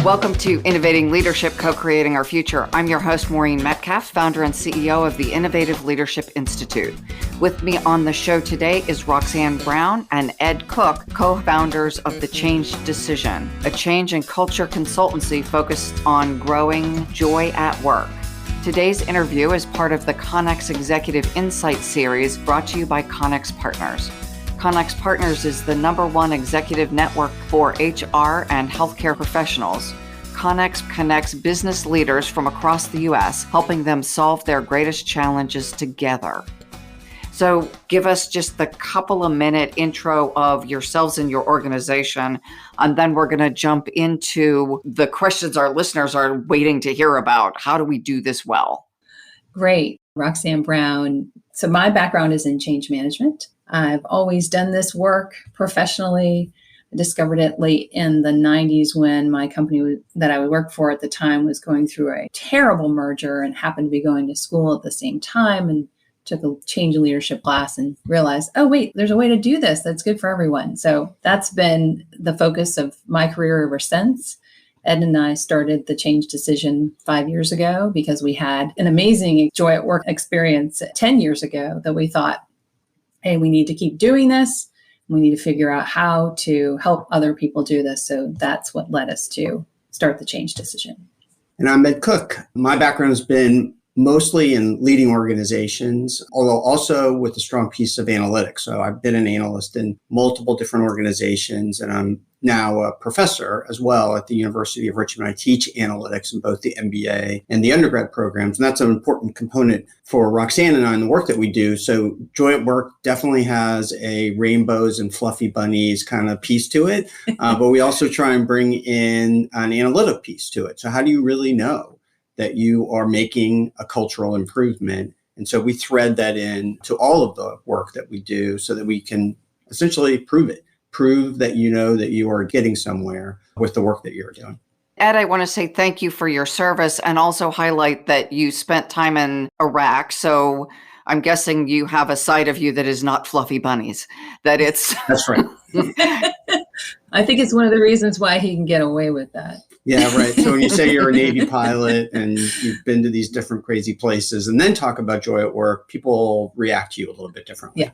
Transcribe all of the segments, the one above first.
Welcome to Innovating Leadership, Co-Creating Our Future. I'm your host, Maureen Metcalf, founder and CEO of the Innovative Leadership Institute. With me on the show today is Roxanne Brown and Ed Cook, co-founders of The Change Decision, a change and culture consultancy focused on growing joy at work. Today's interview is part of the Connex Executive Insight Series brought to you by Connex Partners. Connex Partners is the #1 executive network for HR and healthcare professionals. Connex connects business leaders from across the U.S., helping them solve their greatest challenges together. So give us just the couple of minute intro of yourselves and your organization, and then we're going to jump into the questions our listeners are waiting to hear about. How do we do this well? Great. Roxanne Brown. So my background is in change management. I've always done this work professionally. I discovered it late in the 90s when my company that I worked for at the time was going through a terrible merger and happened to be going to school at the same time, and took a change in leadership class and realized, oh, wait, there's a way to do this that's good for everyone. So that's been the focus of my career ever since. Ed and I started the Change Decision 5 years ago because we had an amazing joy at work experience 10 years ago that we thought, hey, we need to keep doing this. We need to figure out how to help other people do this. So that's what led us to start the Change Decision. And I'm Ed Cook. My background has been mostly in leading organizations, although also with a strong piece of analytics. So I've been an analyst in multiple different organizations, and I'm now a professor as well at the University of Richmond. I teach analytics in both the MBA and the undergrad programs, and that's an important component for Roxanne and I in the work that we do. So Joy at Work definitely has a rainbows and fluffy bunnies kind of piece to it, but we also try and bring in an analytic piece to it. So how do you really know that you are making a cultural improvement? And so we thread that in to all of the work that we do so that we can essentially prove that you know that you are getting somewhere with the work that you're doing. Ed, I want to say thank you for your service and also highlight that you spent time in Iraq. So I'm guessing you have a side of you that is not fluffy bunnies, that it's... That's right. I think it's one of the reasons why he can get away with that. Yeah, right. So when you say you're a Navy pilot and you've been to these different crazy places and then talk about joy at work, people react to you a little bit differently. Yeah.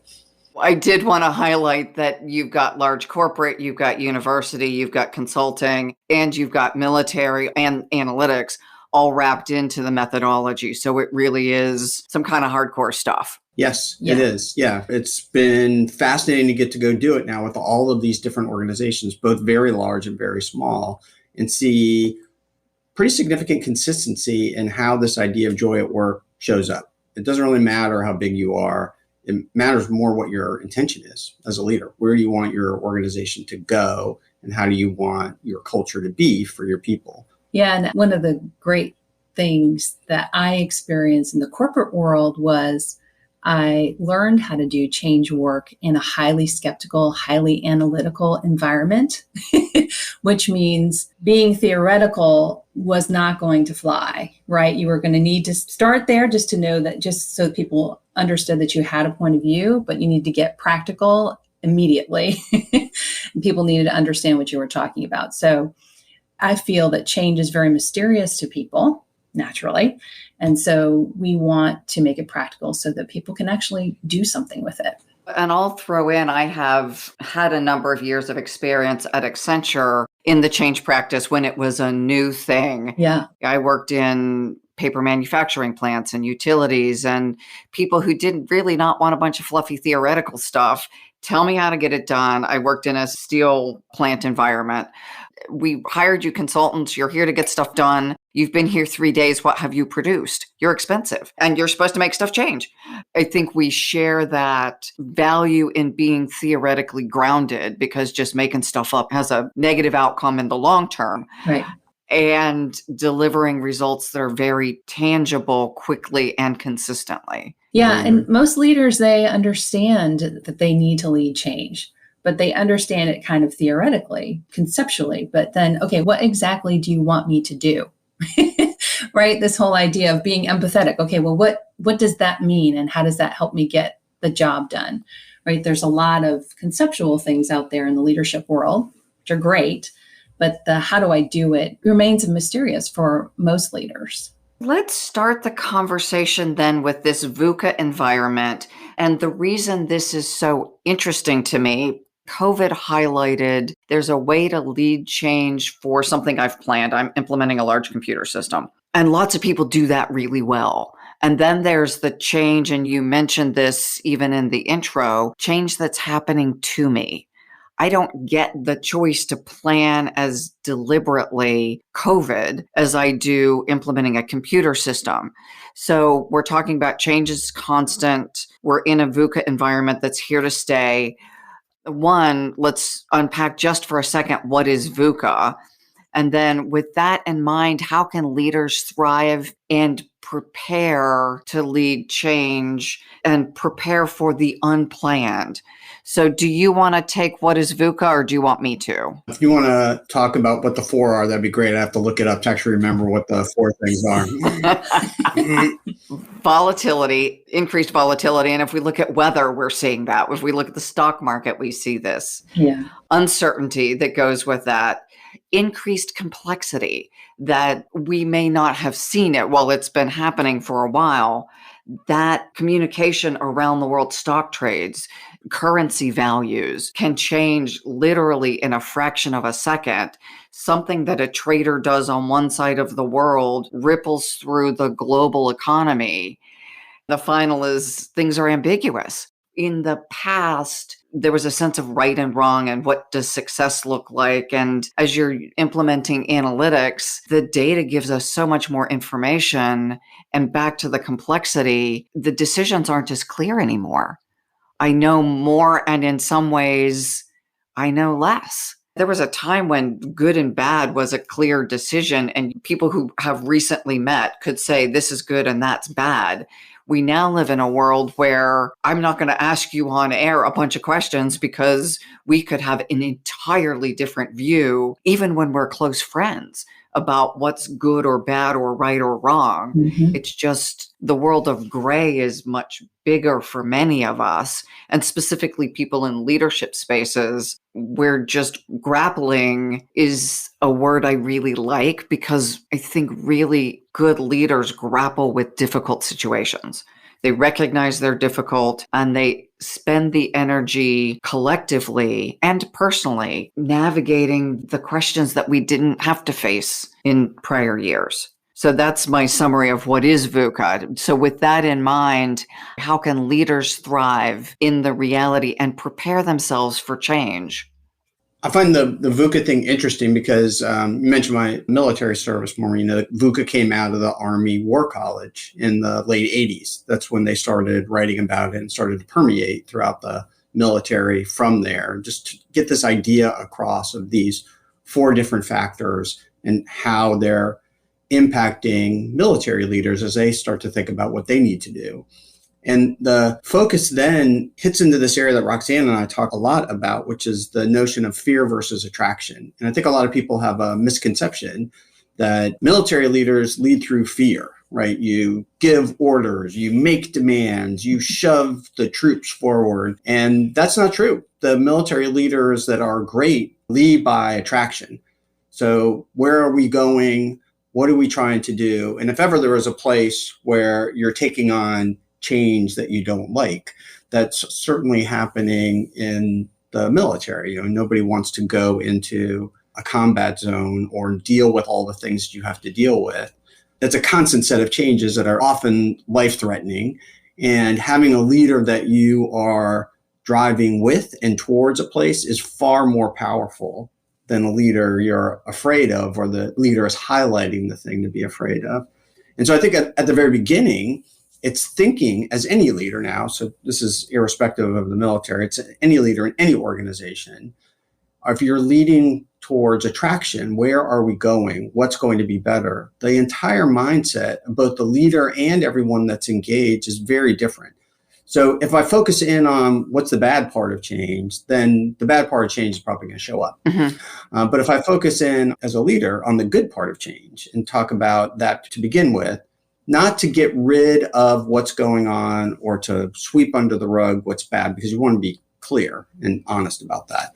I did want to highlight that you've got large corporate, you've got university, you've got consulting, and you've got military and analytics all wrapped into the methodology. So it really is some kind of hardcore stuff. Yes, It is. Yeah, it's been fascinating to get to go do it now with all of these different organizations, both very large and very small, and see pretty significant consistency in how this idea of joy at work shows up. It doesn't really matter how big you are. It matters more what your intention is as a leader. Where do you want your organization to go, and how do you want your culture to be for your people? Yeah, and one of the great things that I experienced in the corporate world was I learned how to do change work in a highly skeptical, highly analytical environment, which means being theoretical was not going to fly, right? You were going to need to start there just to know that, just so people understood that you had a point of view, but you need to get practical immediately. And people needed to understand what you were talking about. So I feel that change is very mysterious to people, naturally. And so we want to make it practical so that people can actually do something with it. And I'll throw in, I have had a number of years of experience at Accenture in the change practice when it was a new thing. Yeah. I worked in paper manufacturing plants and utilities, and people who didn't really not want a bunch of fluffy theoretical stuff. Tell me how to get it done. I worked in a steel plant environment. We hired you consultants. You're here to get stuff done. You've been here 3 days. What have you produced? You're expensive and you're supposed to make stuff change. I think we share that value in being theoretically grounded, because just making stuff up has a negative outcome in the long term. Right. And delivering results that are very tangible, quickly and consistently. Yeah. And most leaders, they understand that they need to lead change, but they understand it kind of theoretically, conceptually. But then, okay, what exactly do you want me to do? Right? This whole idea of being empathetic. Okay, well, what does that mean? And how does that help me get the job done? Right? There's a lot of conceptual things out there in the leadership world, which are great. But the how do I do it remains mysterious for most leaders. Let's start the conversation then with this VUCA environment. And the reason this is so interesting to me, COVID highlighted there's a way to lead change for something I've planned. I'm implementing a large computer system, and lots of people do that really well. And then there's the change, and you mentioned this even in the intro, change that's happening to me. I don't get the choice to plan as deliberately COVID as I do implementing a computer system. So we're talking about change is constant. We're in a VUCA environment that's here to stay. One, let's unpack just for a second what is VUCA. And then with that in mind, how can leaders thrive and prepare to lead change and prepare for the unplanned? So do you want to take what is VUCA, or do you want me to? If you want to talk about what the four are, that'd be great. I have to look it up to actually remember what the four things are. Volatility, increased volatility. And if we look at weather, we're seeing that. If we look at the stock market, we see this. Yeah. Uncertainty that goes with that. Increased complexity that we may not have seen it while it's been happening for a while. That communication around the world, stock trades, currency values can change literally in a fraction of a second. Something that a trader does on one side of the world ripples through the global economy. The final is things are ambiguous. In the past, there was a sense of right and wrong and what does success look like. And as you're implementing analytics, the data gives us so much more information. And back to the complexity, the decisions aren't as clear anymore. I know more, and in some ways, I know less. There was a time when good and bad was a clear decision, and people who have recently met could say this is good and that's bad. We now live in a world where I'm not going to ask you on air a bunch of questions because we could have an entirely different view, even when we're close friends, about what's good or bad or right or wrong. Mm-hmm. It's just the world of gray is much bigger for many of us, and specifically people in leadership spaces. We're just grappling is a word I really like, because I think really good leaders grapple with difficult situations. They recognize they're difficult and they spend the energy collectively and personally navigating the questions that we didn't have to face in prior years. So that's my summary of what is VUCA. So with that in mind, how can leaders thrive in the reality and prepare themselves for change? I find the VUCA thing interesting because you mentioned my military service, Maureen. VUCA came out of the Army War College in the late 80s. That's when they started writing about it and started to permeate throughout the military from there, just to get this idea across of these four different factors and how they're impacting military leaders as they start to think about what they need to do. And the focus then hits into this area that Roxanne and I talk a lot about, which is the notion of fear versus attraction. And I think a lot of people have a misconception that military leaders lead through fear, right? You give orders, you make demands, you shove the troops forward. And that's not true. The military leaders that are great lead by attraction. So where are we going? What are we trying to do? And if ever there is a place where you're taking on change that you don't like, that's certainly happening in the military. Nobody wants to go into a combat zone or deal with all the things that you have to deal with. That's a constant set of changes that are often life-threatening. And having a leader that you are driving with and towards a place is far more powerful than a leader you're afraid of, or the leader is highlighting the thing to be afraid of. And so I think at the very beginning, it's thinking as any leader now, so this is irrespective of the military, it's any leader in any organization. If you're leading towards attraction, where are we going? What's going to be better? The entire mindset of both the leader and everyone that's engaged is very different. So if I focus in on what's the bad part of change, then the bad part of change is probably going to show up. Mm-hmm. But if I focus in as a leader on the good part of change and talk about that to begin with, not to get rid of what's going on or to sweep under the rug what's bad, because you want to be clear and honest about that.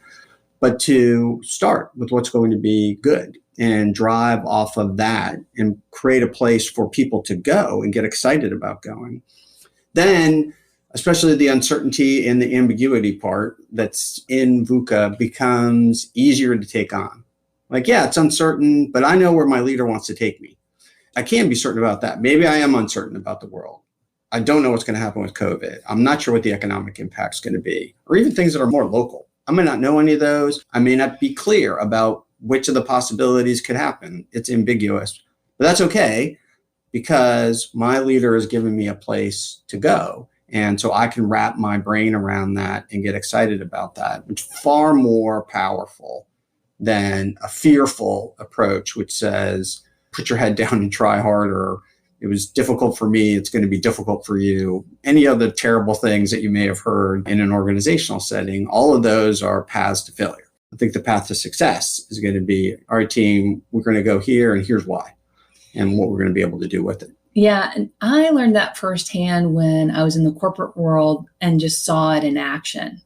but to start with what's going to be good and drive off of that and create a place for people to go and get excited about going. Then, especially the uncertainty and the ambiguity part that's in VUCA becomes easier to take on. Like, yeah, it's uncertain, but I know where my leader wants to take me. I can be certain about that. Maybe I am uncertain about the world. I don't know what's going to happen with COVID. I'm not sure what the economic impact is going to be, or even things that are more local. I may not know any of those. I may not be clear about which of the possibilities could happen. It's ambiguous, but that's okay because my leader has given me a place to go. And so I can wrap my brain around that and get excited about that, which is far more powerful than a fearful approach, which says, put your head down and try harder. It was difficult for me. It's going to be difficult for you. Any other terrible things that you may have heard in an organizational setting, all of those are paths to failure. I think the path to success is going to be, all right, team, we're going to go here and here's why and what we're going to be able to do with it. Yeah, and I learned that firsthand when I was in the corporate world and just saw it in action.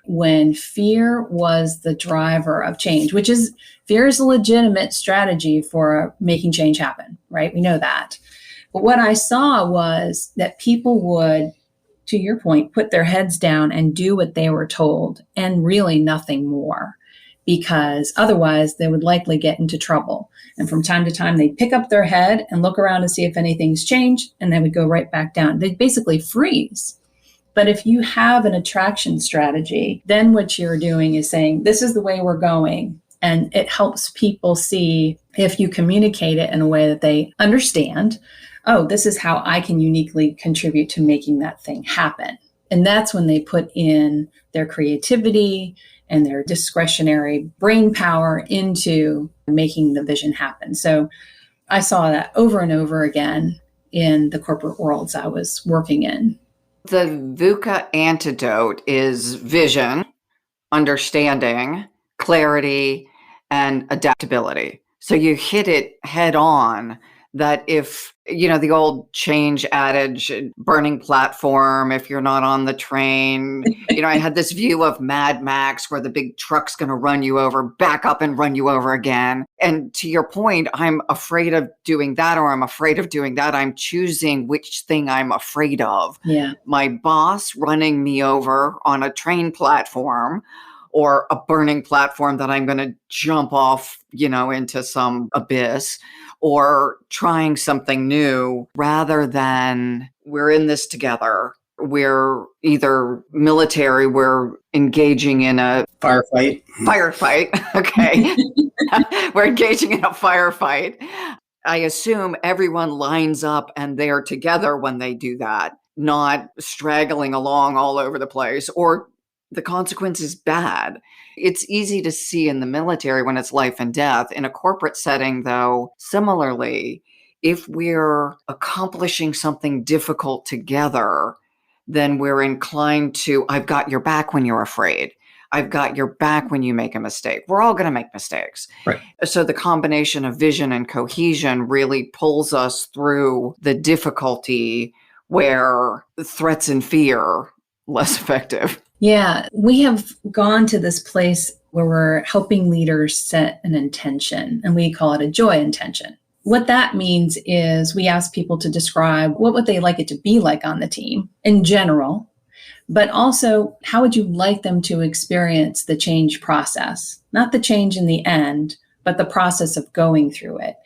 When fear was the driver of change, which is, fear is a legitimate strategy for making change happen, right? We know that. But what I saw was that people would, to your point, put their heads down and do what they were told and really nothing more, because otherwise they would likely get into trouble. And from time to time, they'd pick up their head and look around to see if anything's changed, and they would go right back down. They'd basically freeze. But if you have an attraction strategy, then what you're doing is saying, this is the way we're going. And it helps people see, if you communicate it in a way that they understand, oh, this is how I can uniquely contribute to making that thing happen. And that's when they put in their creativity and their discretionary brain power into making the vision happen. So I saw that over and over again in the corporate worlds I was working in. The VUCA antidote is vision, understanding, clarity, and adaptability. So you hit it head on that if, the old change adage, burning platform, if you're not on the train, I had this view of Mad Max where the big truck's going to run you over, back up and run you over again. And to your point, I'm afraid of doing that, or I'm afraid of doing that. I'm choosing which thing I'm afraid of. Yeah. My boss running me over on a train platform, or a burning platform that I'm going to jump off, into some abyss, or trying something new, rather than we're in this together. We're either military, we're engaging in a Firefight. Okay. We're engaging in a firefight. I assume everyone lines up and they're together when they do that, not straggling along all over the place, or the consequence is bad. It's easy to see in the military when it's life and death. In a corporate setting, though, similarly, if we're accomplishing something difficult together, then we're inclined to, I've got your back when you're afraid. I've got your back when you make a mistake. We're all going to make mistakes. Right. So the combination of vision and cohesion really pulls us through the difficulty where threats and fear less effective. Yeah, we have gone to this place where we're helping leaders set an intention, and we call it a joy intention. What that means is we ask people to describe what would they like it to be like on the team in general, but also how would you like them to experience the change process? Not the change in the end, but the process of going through it.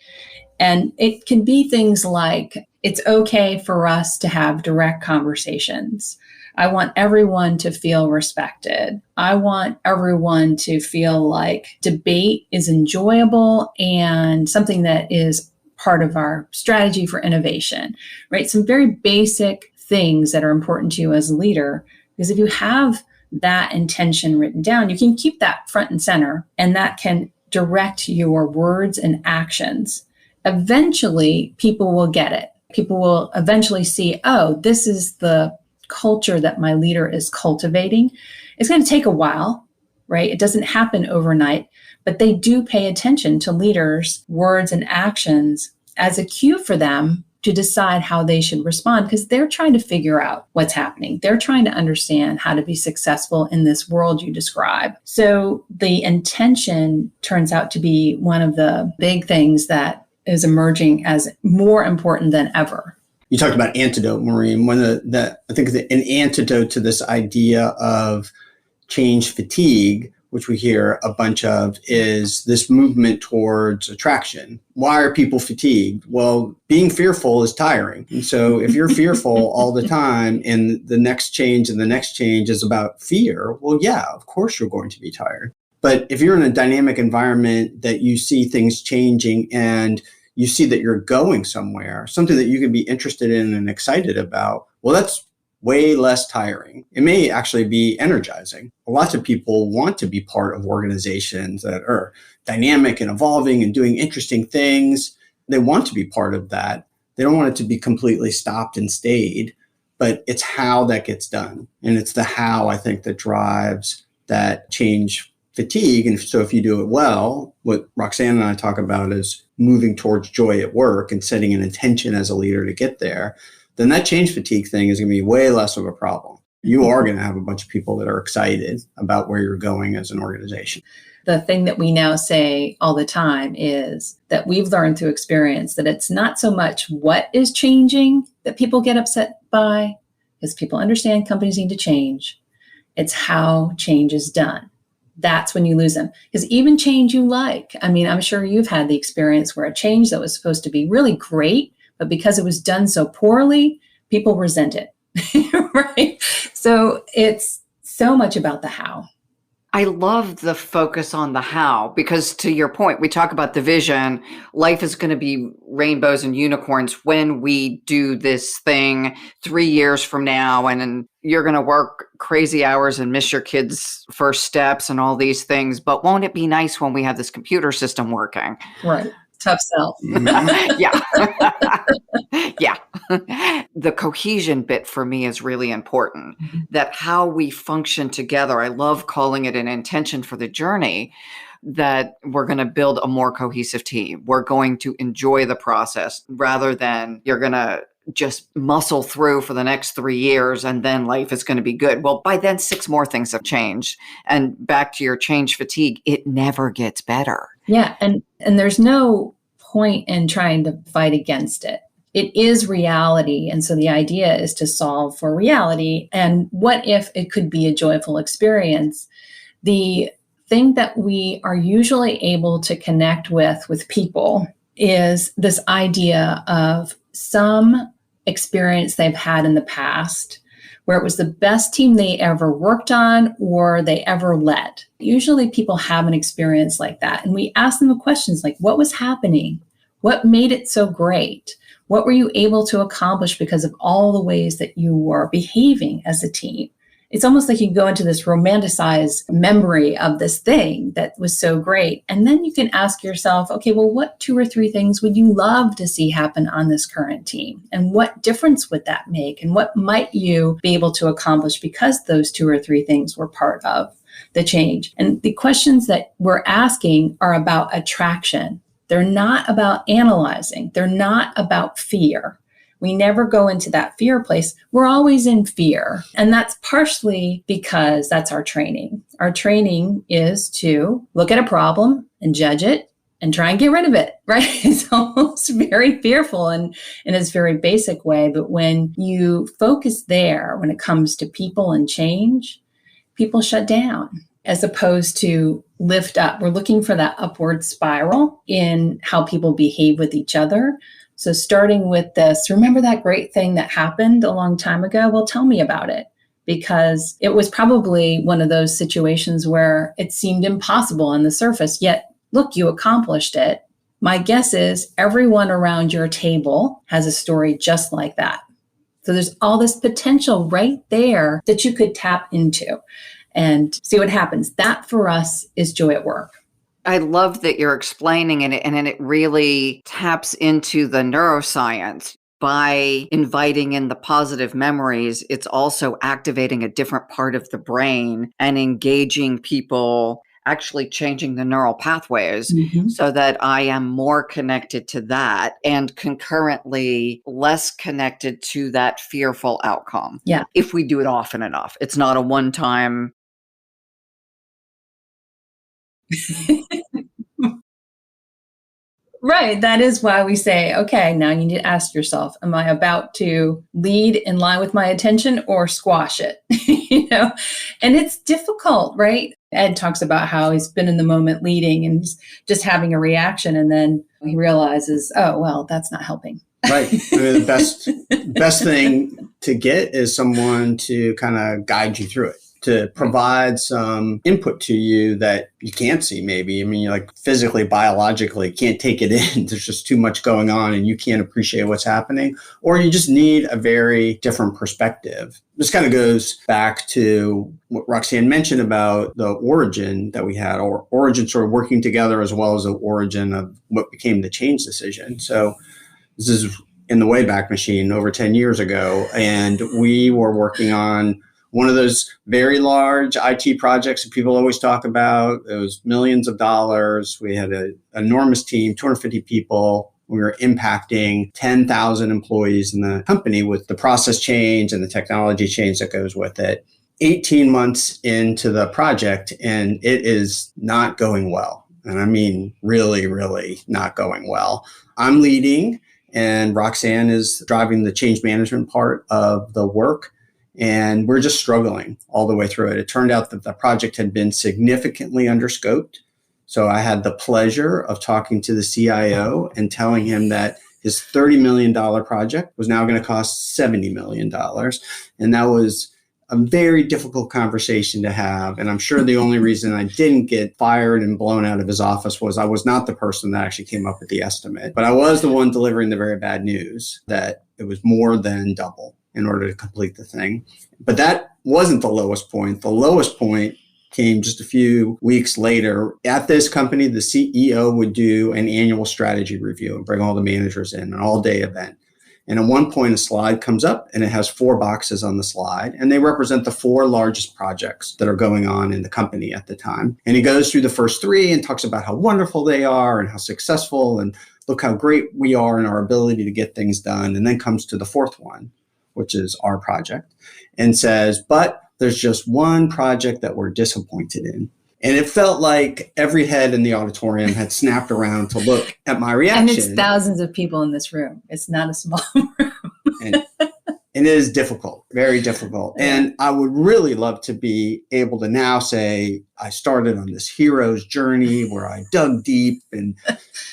And it can be things like, it's okay for us to have direct conversations. I want everyone to feel respected. I want everyone to feel like debate is enjoyable and something that is part of our strategy for innovation, right? Some very basic things that are important to you as a leader, because if you have that intention written down, you can keep that front and center, and that can direct your words and actions. Eventually, people will get it. People will eventually see, oh, this is the culture that my leader is cultivating. It's going to take a while, right? It doesn't happen overnight, but they do pay attention to leaders' words and actions as a cue for them to decide how they should respond because they're trying to figure out what's happening. They're trying to understand how to be successful in this world you describe. So the intention turns out to be one of the big things that is emerging as more important than ever. You talked about antidote, Maureen. I think an antidote to this idea of change fatigue, which we hear a bunch of, is this movement towards attraction. Why are people fatigued? Well, being fearful is tiring. And so if you're fearful all the time and the next change and the next change is about fear, well, yeah, of course you're going to be tired. But if you're in a dynamic environment that you see things changing and you see that you're going somewhere, something that you can be interested in and excited about, well, that's way less tiring. It may actually be energizing. Lots of people want to be part of organizations that are dynamic and evolving and doing interesting things. They want to be part of that. They don't want it to be completely stopped and stayed, but it's how that gets done. And it's the how, I think, that drives that change fatigue. And so if you do it well, what Roxanne and I talk about is moving towards joy at work and setting an intention as a leader to get there, then that change fatigue thing is going to be way less of a problem. You are going to have a bunch of people that are excited about where you're going as an organization. The thing that we now say all the time is that we've learned through experience that it's not so much what is changing that people get upset by, because people understand companies need to change. It's how change is done. That's when you lose them. Because even change you like, I mean, I'm sure you've had the experience where a change that was supposed to be really great, but because it was done so poorly, people resent it, right? So it's so much about the how. I love the focus on the how, because to your point, we talk about the vision. Life is going to be rainbows and unicorns when we do this thing 3 years from now. And you're going to work crazy hours and miss your kids' first steps and all these things. But won't it be nice when we have this computer system working? Right. Tough sell. Yeah. Yeah. The cohesion bit for me is really important, that how we function together. I love calling it an intention for the journey, that we're going to build a more cohesive team. We're going to enjoy the process rather than you're going to just muscle through for the next 3 years and then life is going to be good. Well, by then 6 more things have changed. And back to your change fatigue, it never gets better. Yeah. And there's no point in trying to fight against it. It is reality. And so the idea is to solve for reality. And what if it could be a joyful experience? The thing that we are usually able to connect with people is this idea of some experience they've had in the past where it was the best team they ever worked on or they ever led. Usually people have an experience like that. And we ask them questions like, what was happening? What made it so great? What were you able to accomplish because of all the ways that you were behaving as a team? It's almost like you go into this romanticized memory of this thing that was so great. And then you can ask yourself, okay, well, what 2 or 3 things would you love to see happen on this current team? And what difference would that make? And what might you be able to accomplish because those 2 or 3 things were part of the change? And the questions that we're asking are about attraction. They're not about analyzing. They're not about fear. We never go into that fear place. We're always in fear. And that's partially because that's our training. Our training is to look at a problem and judge it and try and get rid of it, right? It's almost very fearful and in its very basic way. But when you focus there, when it comes to people and change, people shut down as opposed to lift up. We're looking for that upward spiral in how people behave with each other. So starting with this, remember that great thing that happened a long time ago? Well, tell me about it, because it was probably one of those situations where it seemed impossible on the surface, yet look, you accomplished it. My guess is everyone around your table has a story just like that. So there's all this potential right there that you could tap into and see what happens. That for us is joy at work. I love that you're explaining it, and it really taps into the neuroscience. By inviting in the positive memories, it's also activating a different part of the brain and engaging people actually changing the neural pathways Mhm. so that I am more connected to that and concurrently less connected to that fearful outcome. Yeah. If we do it often enough, it's not a one time. Right. That is why we say, okay, now you need to ask yourself, am I about to lead in line with my attention or squash it? And it's difficult, right? Ed talks about how he's been in the moment leading and he's just having a reaction. And then he realizes, oh, well, that's not helping. Right. I mean, the best thing to get is someone to kind of guide you through it, to provide some input to you that you can't see maybe. I mean, you're like physically, biologically can't take it in. There's just too much going on and you can't appreciate what's happening, or you just need a very different perspective. This kind of goes back to what Roxanne mentioned about the origin that we had, or origin sort of working together as well as the origin of what became the change decision. So this is in the Wayback Machine over 10 years ago, and we were working on one of those very large IT projects that people always talk about. It was millions of dollars. We had an enormous team, 250 people. We were impacting 10,000 employees in the company with the process change and the technology change that goes with it. 18 months into the project, and it is not going well. And I mean, really, really not going well. I'm leading, and Roxanne is driving the change management part of the work. And we're just struggling all the way through it. It turned out that the project had been significantly underscoped. So I had the pleasure of talking to the CIO and telling him that his $30 million project was now going to cost $70 million. And that was a very difficult conversation to have. And I'm sure the only reason I didn't get fired and blown out of his office was I was not the person that actually came up with the estimate, but I was the one delivering the very bad news that it was more than double in order to complete the thing. But that wasn't the lowest point. The lowest point came just a few weeks later. At this company, the CEO would do an annual strategy review and bring all the managers in, an all-day event. And at one point, a slide comes up and it has 4 boxes on the slide, and they represent the 4 largest projects that are going on in the company at the time. And he goes through the first 3 and talks about how wonderful they are and how successful and look how great we are in our ability to get things done. And then comes to the 4th one, which is our project, and says, but there's just one project that we're disappointed in. And it felt like every head in the auditorium had snapped around to look at my reaction. And it's thousands of people in this room. It's not a small room. and it is difficult, very difficult. And I would really love to be able to now say, I started on this hero's journey where I dug deep and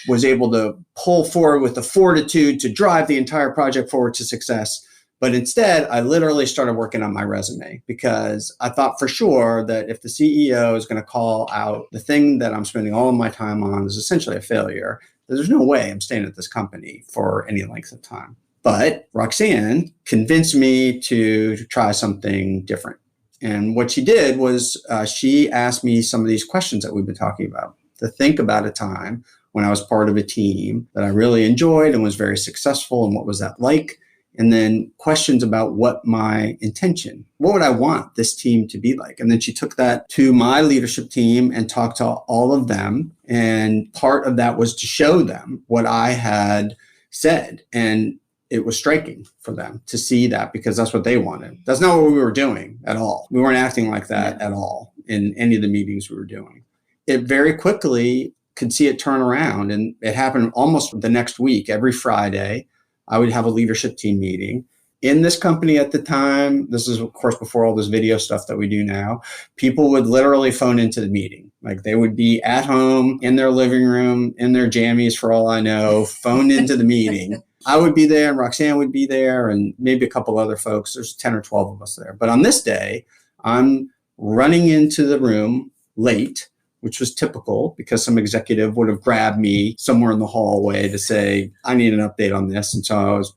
was able to pull forward with the fortitude to drive the entire project forward to success. But instead, I literally started working on my resume because I thought for sure that if the CEO is going to call out the thing that I'm spending all of my time on is essentially a failure, there's no way I'm staying at this company for any length of time. But Roxanne convinced me to try something different. And what she did was she asked me some of these questions that we've been talking about, to think about a time when I was part of a team that I really enjoyed and was very successful, and what was that like? And then questions about what my intention, what would I want this team to be like? And then she took that to my leadership team and talked to all of them. And part of that was to show them what I had said. And it was striking for them to see that, because that's what they wanted. That's not what we were doing at all. We weren't acting like that at all in any of the meetings we were doing. It very quickly could see it turn around. And it happened almost the next week. Every Friday, I would have a leadership team meeting. In this company at the time, this is, of course, before all this video stuff that we do now, people would literally phone into the meeting. Like they would be at home, in their living room, in their jammies, for all I know, phoned into the meeting. I would be there, and Roxanne would be there, and maybe a couple other folks. There's 10 or 12 of us there. But on this day, I'm running into the room late, which was typical because some executive would have grabbed me somewhere in the hallway to say, I need an update on this. And so I was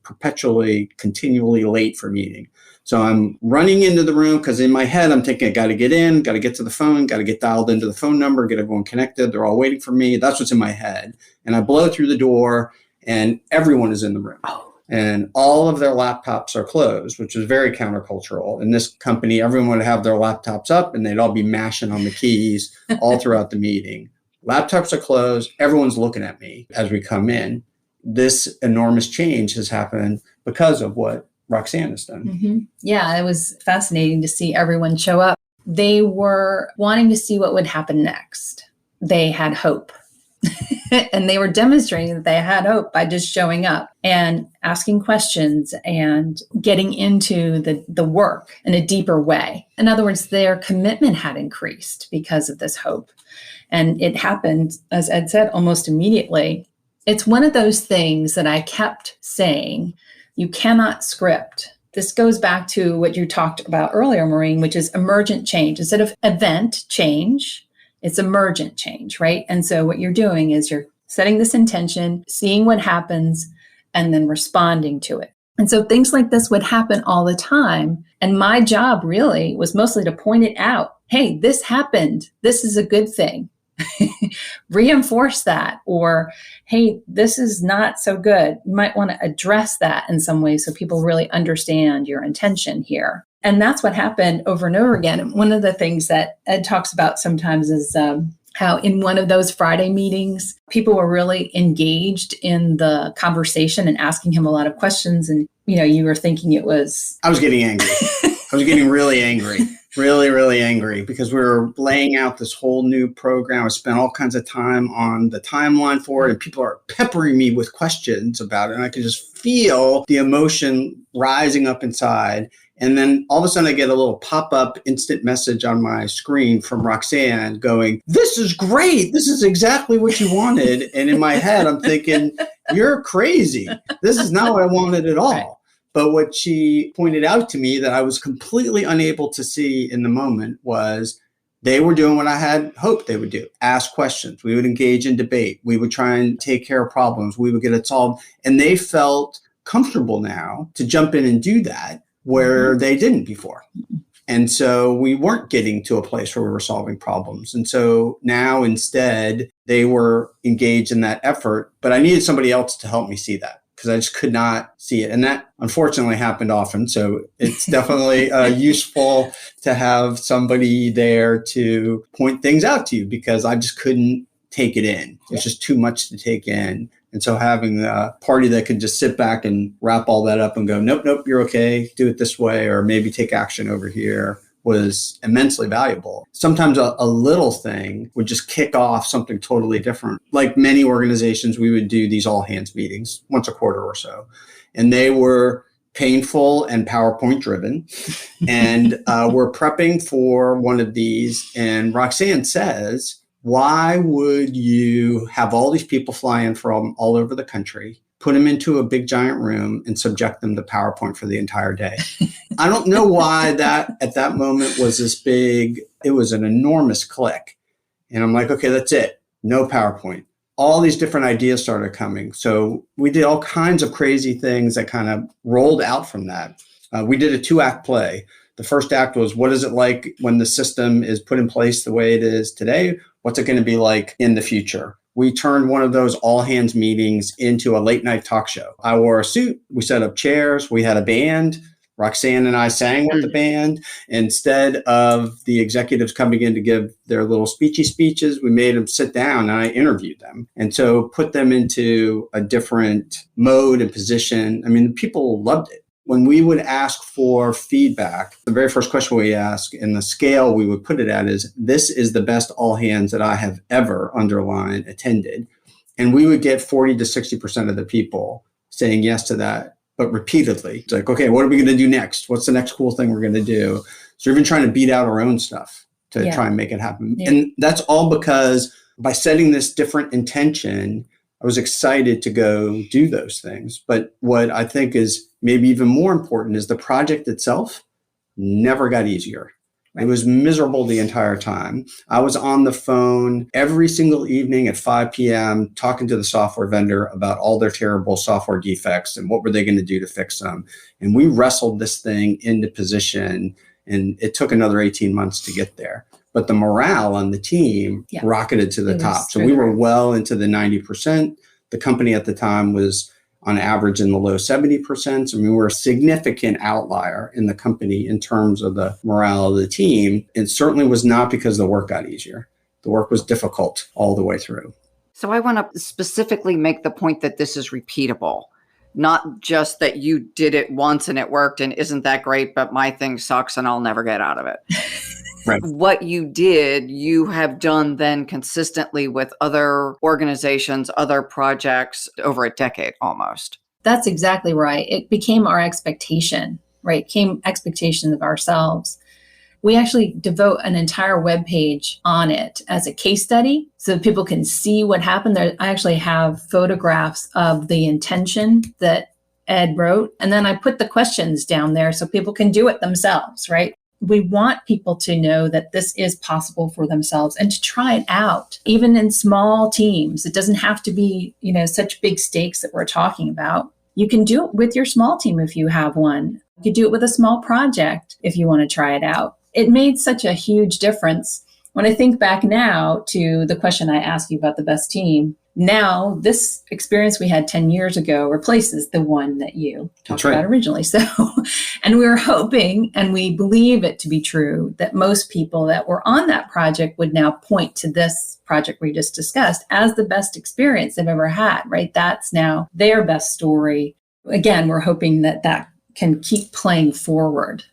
continually late for meeting. So I'm running into the room because in my head, I'm thinking, I got to get in, got to get to the phone, got to get dialed into the phone number, get everyone connected. They're all waiting for me. That's what's in my head. And I blow through the door and everyone is in the room. and all of their laptops are closed, which was very countercultural. In this company, everyone would have their laptops up and they'd all be mashing on the keys all throughout the meeting. Laptops are closed. Everyone's looking at me as we come in. This enormous change has happened because of what Roxanne has done. Mm-hmm. Yeah, it was fascinating to see everyone show up. They were wanting to see what would happen next. They had hope. And they were demonstrating that they had hope by just showing up and asking questions and getting into the work in a deeper way. In other words, their commitment had increased because of this hope. And it happened, as Ed said, almost immediately. It's one of those things that I kept saying, you cannot script. This goes back to what you talked about earlier, Maureen, which is emergent change. Instead of event change, it's emergent change, right? And so what you're doing is you're setting this intention, seeing what happens, and then responding to it. And so things like this would happen all the time. And my job really was mostly to point it out. Hey, this happened. This is a good thing. Reinforce that. Or, hey, this is not so good. You might want to address that in some way so people really understand your intention here. And that's what happened over and over again. And one of the things that Ed talks about sometimes is how in one of those Friday meetings, people were really engaged in the conversation and asking him a lot of questions. And, you were thinking it was... I was getting angry. I was getting really angry, really, really angry because we were laying out this whole new program. I spent all kinds of time on the timeline for it, and people are peppering me with questions about it. And I could just feel the emotion rising up inside. And then all of a sudden I get a little pop-up instant message on my screen from Roxanne going, "This is great. This is exactly what you wanted." And in my head, I'm thinking, you're crazy. This is not what I wanted at all. Right. But what she pointed out to me that I was completely unable to see in the moment was they were doing what I had hoped they would do. Ask questions. We would engage in debate. We would try and take care of problems. We would get it solved. And they felt comfortable now to jump in and do that where they didn't before. And so we weren't getting to a place where we were solving problems. And so now instead they were engaged in that effort, but I needed somebody else to help me see that because I just could not see it. And that unfortunately happened often. So it's definitely useful to have somebody there to point things out to you because I just couldn't take it in. It's just too much to take in. And so having a party that could just sit back and wrap all that up and go, nope, you're okay, do it this way, or maybe take action over here was immensely valuable. Sometimes a little thing would just kick off something totally different. Like many organizations, we would do these all hands meetings once a quarter or so. And they were painful and PowerPoint driven. And we're prepping for one of these. And Roxanne says, why would you have all these people fly in from all over the country, put them into a big giant room and subject them to PowerPoint for the entire day? I don't know why that at that moment was this big. It was an enormous click. And I'm like, okay, that's it. No PowerPoint. All these different ideas started coming. So we did all kinds of crazy things that kind of rolled out from that. We did a 2-act play. The first act was, what is it like when the system is put in place the way it is today? What's it going to be like in the future? We turned one of those all hands meetings into a late night talk show. I wore a suit. We set up chairs. We had a band. Roxanne and I sang with the band. Instead of the executives coming in to give their little speeches, we made them sit down and I interviewed them. And so put them into a different mode and position. I mean, people loved it. When we would ask for feedback, the very first question we ask and the scale we would put it at is, this is the best all hands that I have ever, underline, attended. And we would get 40 to 60% of the people saying yes to that, but repeatedly. It's like, okay, what are we going to do next? What's the next cool thing we're going to do? So we're even trying to beat out our own stuff to try and make it happen. Yeah. And that's all because by setting this different intention, I was excited to go do those things. But what I think is maybe even more important is the project itself never got easier. It was miserable the entire time. I was on the phone every single evening at 5 p.m. talking to the software vendor about all their terrible software defects and what were they going to do to fix them. And we wrestled this thing into position, and it took another 18 months to get there. But the morale on the team rocketed to the top. So we were well into the 90%. The company at the time was on average in the low 70%. I mean, we're a significant outlier in the company in terms of the morale of the team. It certainly was not because the work got easier. The work was difficult all the way through. So I want to specifically make the point that this is repeatable, not just that you did it once and it worked and isn't that great, but my thing sucks and I'll never get out of it. Right. What you did, you have done then consistently with other organizations, other projects over a decade almost. That's exactly right. It became our expectation, right? It became expectations of ourselves. We actually devote an entire webpage on it as a case study so that people can see what happened. I actually have photographs of the intention that Ed wrote, and then I put the questions down there so people can do it themselves, right? We want people to know that this is possible for themselves and to try it out, even in small teams. It doesn't have to be, such big stakes that we're talking about. You can do it with your small team if you have one. You could do it with a small project if you want to try it out. It made such a huge difference. When I think back now to the question I asked you about the best team, now this experience we had 10 years ago replaces the one that you talked about originally. So, and we were hoping, and we believe it to be true, that most people that were on that project would now point to this project we just discussed as the best experience they've ever had, right? That's now their best story. Again, we're hoping that that can keep playing forward.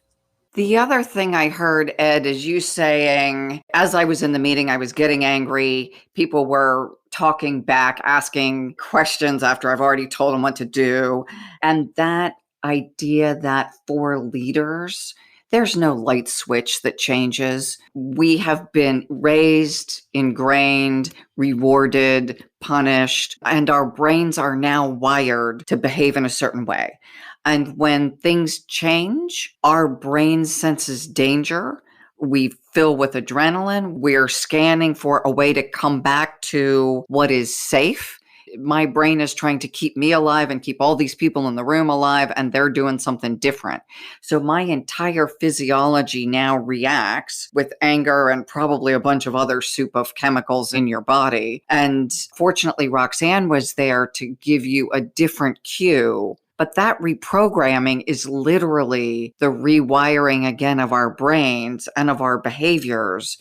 The other thing I heard, Ed, is you saying, as I was in the meeting, I was getting angry. People were talking back, asking questions after I've already told them what to do. And that idea that for leaders, there's no light switch that changes. We have been raised, ingrained, rewarded, punished, and our brains are now wired to behave in a certain way. And when things change, our brain senses danger. We fill with adrenaline. We're scanning for a way to come back to what is safe. My brain is trying to keep me alive and keep all these people in the room alive, and they're doing something different. So my entire physiology now reacts with anger and probably a bunch of other soup of chemicals in your body. And fortunately, Roxanne was there to give you a different cue. But that reprogramming is literally the rewiring again of our brains and of our behaviors.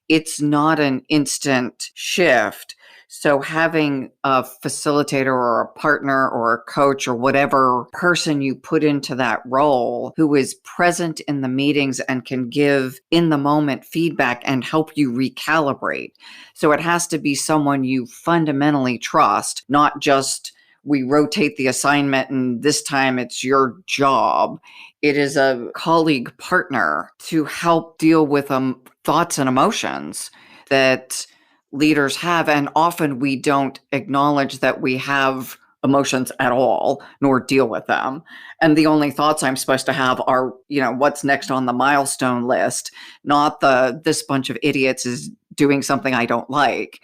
It's not an instant shift. So having a facilitator or a partner or a coach or whatever person you put into that role who is present in the meetings and can give in the moment feedback and help you recalibrate. So it has to be someone you fundamentally trust, not just we rotate the assignment and this time it's your job. It is a colleague partner to help deal with thoughts and emotions that leaders have. And often we don't acknowledge that we have emotions at all, nor deal with them. And the only thoughts I'm supposed to have are, what's next on the milestone list, not this bunch of idiots is doing something I don't like.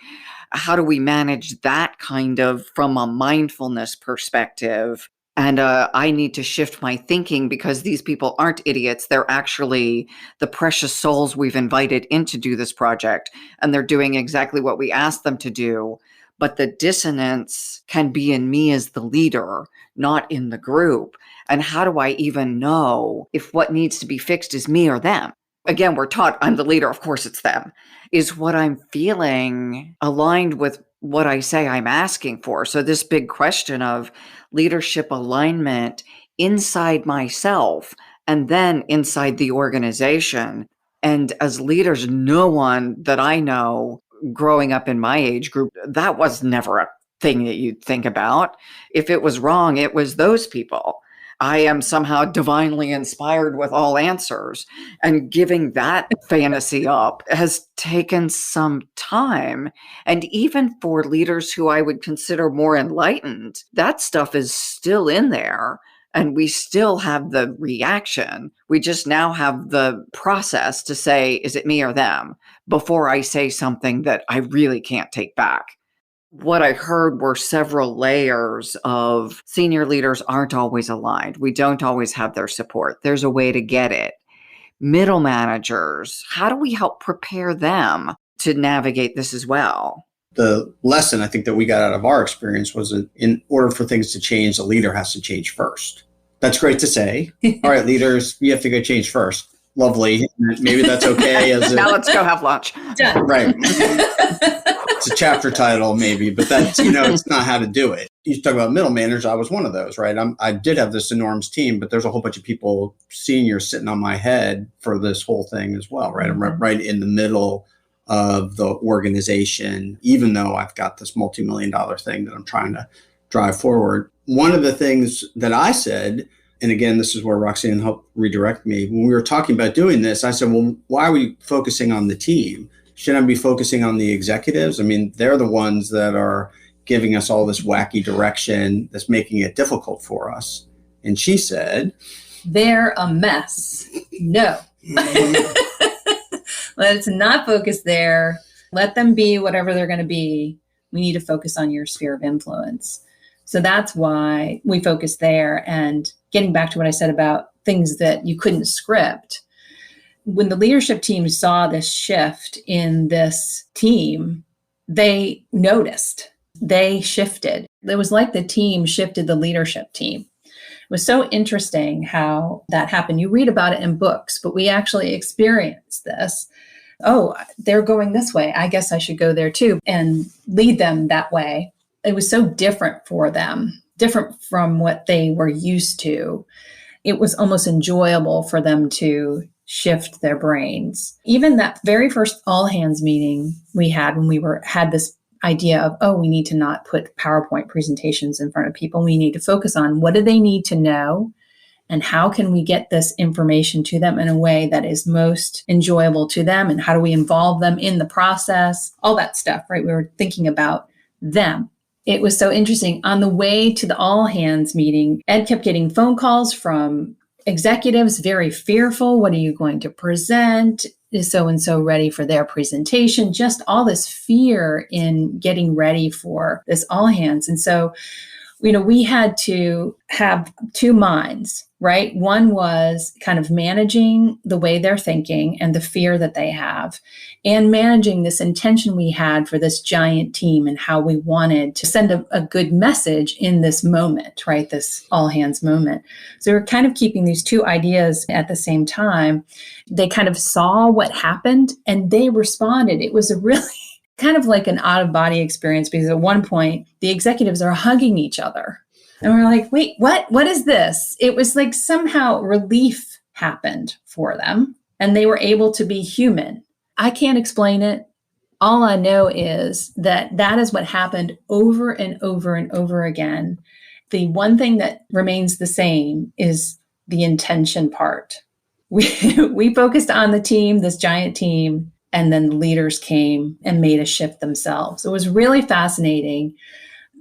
How do we manage that kind of from a mindfulness perspective? And I need to shift my thinking because these people aren't idiots. They're actually the precious souls we've invited in to do this project. And they're doing exactly what we asked them to do. But the dissonance can be in me as the leader, not in the group. And how do I even know if what needs to be fixed is me or them? Again, we're taught I'm the leader. Of course, it's them. Is what I'm feeling aligned with what I say I'm asking for? So this big question of leadership alignment inside myself and then inside the organization. And as leaders, no one that I know growing up in my age group, that was never a thing that you'd think about. If it was wrong, it was those people. I am somehow divinely inspired with all answers. And giving that fantasy up has taken some time. And even for leaders who I would consider more enlightened, that stuff is still in there. And we still have the reaction. We just now have the process to say, is it me or them? Before I say something that I really can't take back. What I heard were several layers of senior leaders aren't always aligned. We don't always have their support. There's a way to get it. Middle managers, how do we help prepare them to navigate this as well? the lesson I think that we got out of our experience was that in order for things to change, the leader has to change first. That's great to say. All right, leaders, you have to go change first. Lovely. Maybe that's okay. Now let's go have lunch. Done. Right. It's a chapter title maybe, but that's, it's not how to do it. You talk about middle managers. I was one of those, right? I did have this enormous team, but there's a whole bunch of people, seniors sitting on my head for this whole thing as well, right? I'm right in the middle of the organization, even though I've got this multi-million-dollar thing that I'm trying to drive forward. One of the things that I said, and again, this is where Roxanne helped redirect me. When we were talking about doing this, I said, well, why are we focusing on the team? Shouldn't I be focusing on the executives? I mean, they're the ones that are giving us all this wacky direction that's making it difficult for us. And she said, they're a mess. No. Let's not focus there. Let them be whatever they're going to be. We need to focus on your sphere of influence. So that's why we focus there. And getting back to what I said about things that you couldn't script, when the leadership team saw this shift in this team, they noticed, they shifted. It was like the team shifted the leadership team. It was so interesting how that happened. You read about it in books, but we actually experienced this. Oh, they're going this way. I guess I should go there too, and lead them that way. It was so different for them, different from what they were used to. It was almost enjoyable for them to shift their brains. Even that very first all hands meeting we had when we had this idea of, oh, we need to not put PowerPoint presentations in front of people. We need to focus on what do they need to know and how can we get this information to them in a way that is most enjoyable to them, and how do we involve them in the process, all that stuff, right? We were thinking about them. It was so interesting. On the way to the all hands meeting, Ed kept getting phone calls from executives, very fearful. What are you going to present? Is so-and-so ready for their presentation? Just all this fear in getting ready for this all hands. And so, we had to have two minds, right? One was kind of managing the way they're thinking and the fear that they have, and managing this intention we had for this giant team and how we wanted to send a good message in this moment, right? This all hands moment. So we're kind of keeping these two ideas at the same time. They kind of saw what happened and they responded. It was a really kind of like an out-of-body experience, because at one point, the executives are hugging each other. And we're like, wait, what? What is this? It was like somehow relief happened for them, and they were able to be human. I can't explain it. All I know is that that is what happened over and over and over again. The one thing that remains the same is the intention part. We focused on the team, this giant team, and then the leaders came and made a shift themselves. It was really fascinating.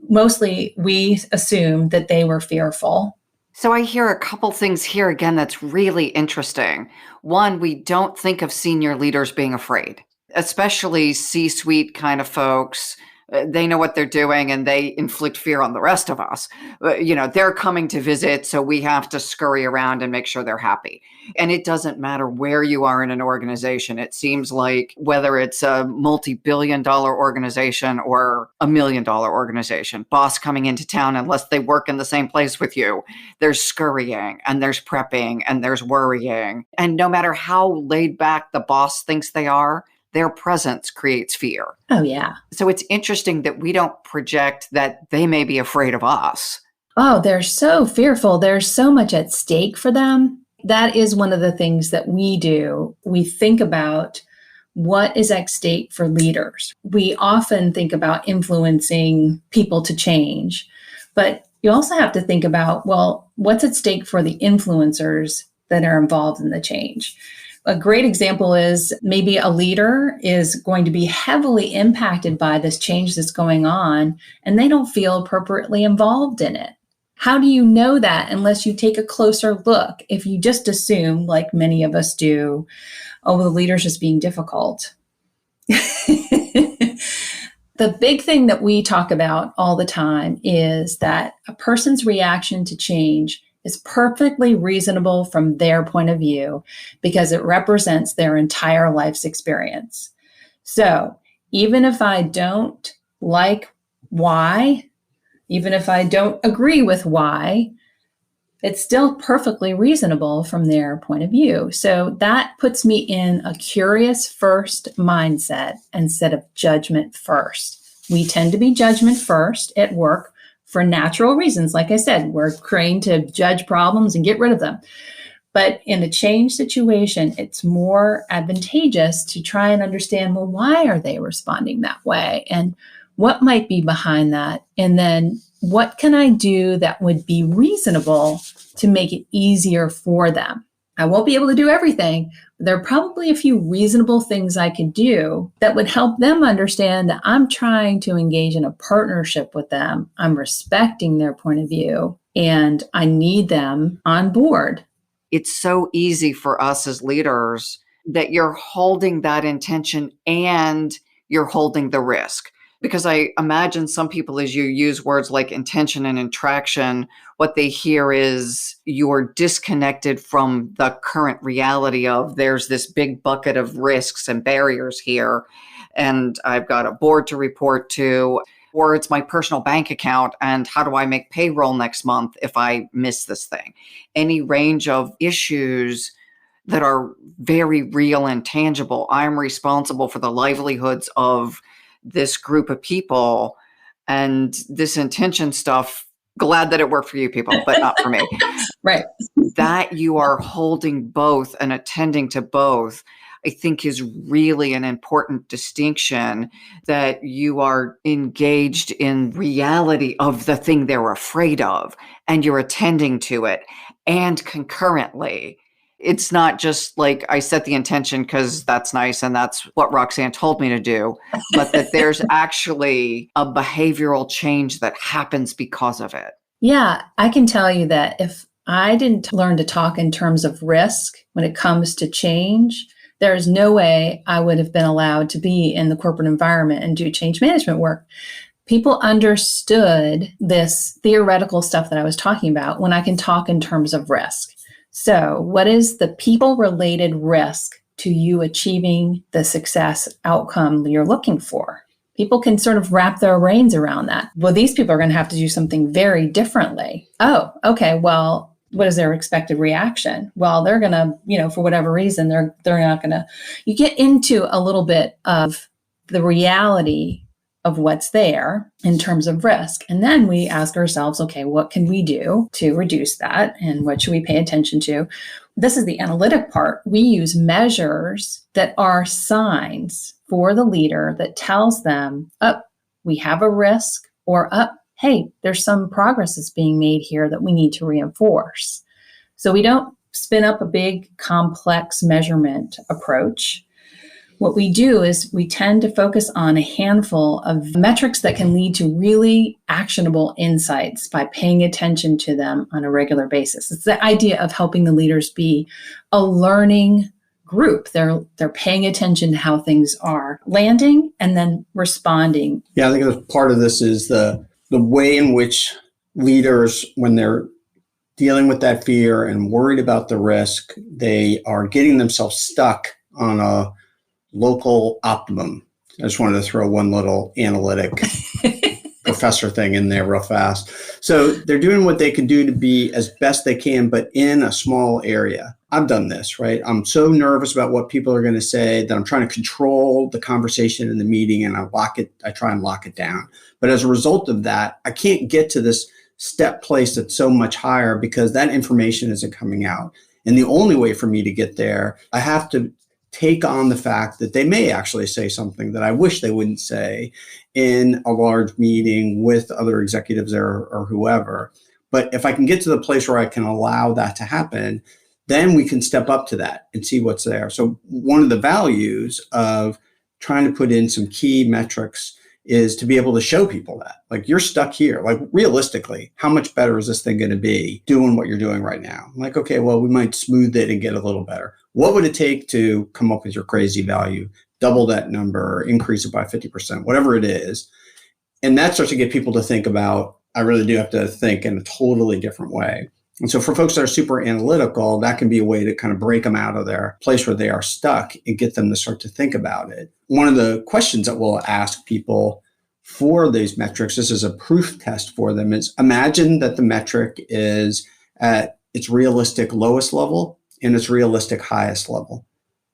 Mostly, we assumed that they were fearful. So I hear a couple things here again that's really interesting. One, we don't think of senior leaders being afraid, especially C-suite kind of folks. They know what they're doing and they inflict fear on the rest of us. They're coming to visit, so we have to scurry around and make sure they're happy. And it doesn't matter where you are in an organization. It seems like whether it's a multi-billion-dollar organization or $1 million organization, boss coming into town, unless they work in the same place with you, there's scurrying and there's prepping and there's worrying. And no matter how laid back the boss thinks they are, their presence creates fear. Oh, yeah. So it's interesting that we don't project that they may be afraid of us. Oh, they're so fearful. There's so much at stake for them. That is one of the things that we do. We think about what is at stake for leaders. We often think about influencing people to change, but you also have to think about, well, what's at stake for the influencers that are involved in the change? A great example is maybe a leader is going to be heavily impacted by this change that's going on, and they don't feel appropriately involved in it. How do you know that unless you take a closer look? If you just assume, like many of us do, oh, the leader's just being difficult. The big thing that we talk about all the time is that a person's reaction to change is perfectly reasonable from their point of view because it represents their entire life's experience. So even if I don't like why, even if I don't agree with why, it's still perfectly reasonable from their point of view. So that puts me in a curious first mindset instead of judgment first. We tend to be judgment first at work for natural reasons. Like I said, we're trained to judge problems and get rid of them. But in a change situation, it's more advantageous to try and understand, well, why are they responding that way? And what might be behind that? And then what can I do that would be reasonable to make it easier for them? I won't be able to do everything, but there are probably a few reasonable things I could do that would help them understand that I'm trying to engage in a partnership with them. I'm respecting their point of view, and I need them on board. It's so easy for us as leaders that you're holding that intention and you're holding the risk. Because I imagine some people, as you use words like intention and attraction, what they hear is you're disconnected from the current reality of there's this big bucket of risks and barriers here, and I've got a board to report to, or it's my personal bank account, and how do I make payroll next month if I miss this thing? Any range of issues that are very real and tangible. I'm responsible for the livelihoods of this group of people, and this intention stuff, glad that it worked for you people, but not for me. Right. That you are holding both and attending to both, I think is really an important distinction, that you are engaged in reality of the thing they're afraid of and you're attending to it. And concurrently, it's not just like I set the intention because that's nice and that's what Roxanne told me to do, but that there's actually a behavioral change that happens because of it. Yeah, I can tell you that if I didn't learn to talk in terms of risk when it comes to change, there's no way I would have been allowed to be in the corporate environment and do change management work. People understood this theoretical stuff that I was talking about when I can talk in terms of risk. So what is the people-related risk to you achieving the success outcome you're looking for? People can sort of wrap their brains around that. Well, these people are going to have to do something very differently. Oh, okay, well, what is their expected reaction? Well, they're going to, for whatever reason, they're not going to. You get into a little bit of the reality of what's there in terms of risk. And then we ask ourselves, okay, what can we do to reduce that? And what should we pay attention to? This is the analytic part. We use measures that are signs for the leader that tells them, we have a risk, or hey, there's some progress that's being made here that we need to reinforce. So we don't spin up a big complex measurement approach. What we do is we tend to focus on a handful of metrics that can lead to really actionable insights by paying attention to them on a regular basis. It's the idea of helping the leaders be a learning group. They're paying attention to how things are landing and then responding. Yeah, I think part of this is the way in which leaders, when they're dealing with that fear and worried about the risk, they are getting themselves stuck on a local optimum. I just wanted to throw one little analytic professor thing in there real fast. So they're doing what they can do to be as best they can, but in a small area. I've done this, right? I'm so nervous about what people are going to say that I'm trying to control the conversation in the meeting, and I try and lock it down. But as a result of that, I can't get to this step place that's so much higher because that information isn't coming out. And the only way for me to get there, I have to take on the fact that they may actually say something that I wish they wouldn't say in a large meeting with other executives or whoever. But if I can get to the place where I can allow that to happen, then we can step up to that and see what's there. So one of the values of trying to put in some key metrics is to be able to show people that, like, you're stuck here. Like, realistically, how much better is this thing going to be doing what you're doing right now? I'm like, okay, well, we might smooth it and get a little better. What would it take to come up with your crazy value, double that number, increase it by 50%, whatever it is? And that starts to get people to think about, I really do have to think in a totally different way. And so for folks that are super analytical, that can be a way to kind of break them out of their place where they are stuck and get them to start to think about it. One of the questions that we'll ask people for these metrics, this is a proof test for them, is imagine that the metric is at its realistic lowest level and its realistic highest level.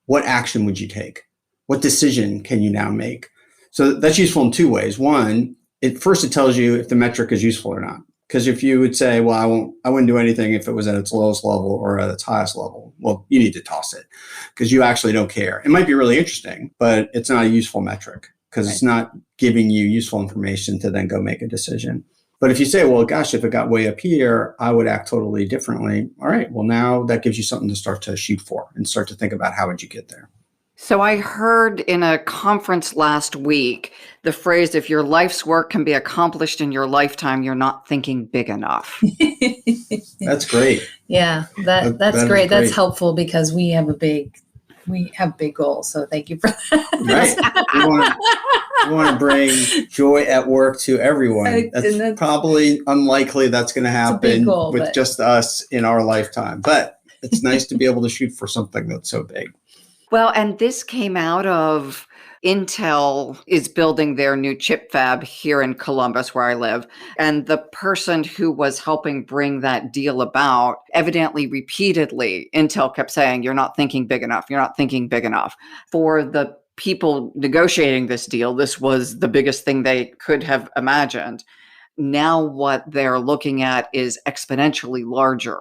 What action would you take? What decision can you now make? So that's useful in two ways. One, it tells you if the metric is useful or not. Because if you would say, well, I wouldn't do anything if it was at its lowest level or at its highest level, well, you need to toss it because you actually don't care. It might be really interesting, but it's not a useful metric because It's not giving you useful information to then go make a decision. But if you say, well, gosh, if it got way up here, I would act totally differently. All right, well, now that gives you something to start to shoot for and start to think about how would you get there. So I heard in a conference last week the phrase, if your life's work can be accomplished in your lifetime, you're not thinking big enough. That's great. Yeah, that's great. That's helpful because we have big goals. So thank you for that. Right. We want to bring joy at work to everyone. That's probably unlikely that's going to happen with just us in our lifetime. But it's nice to be able to shoot for something that's so big. Well, and this came out of Intel is building their new chip fab here in Columbus, where I live. And the person who was helping bring that deal about, evidently repeatedly, Intel kept saying, you're not thinking big enough. You're not thinking big enough. For the people negotiating this deal, this was the biggest thing they could have imagined. Now what they're looking at is exponentially larger.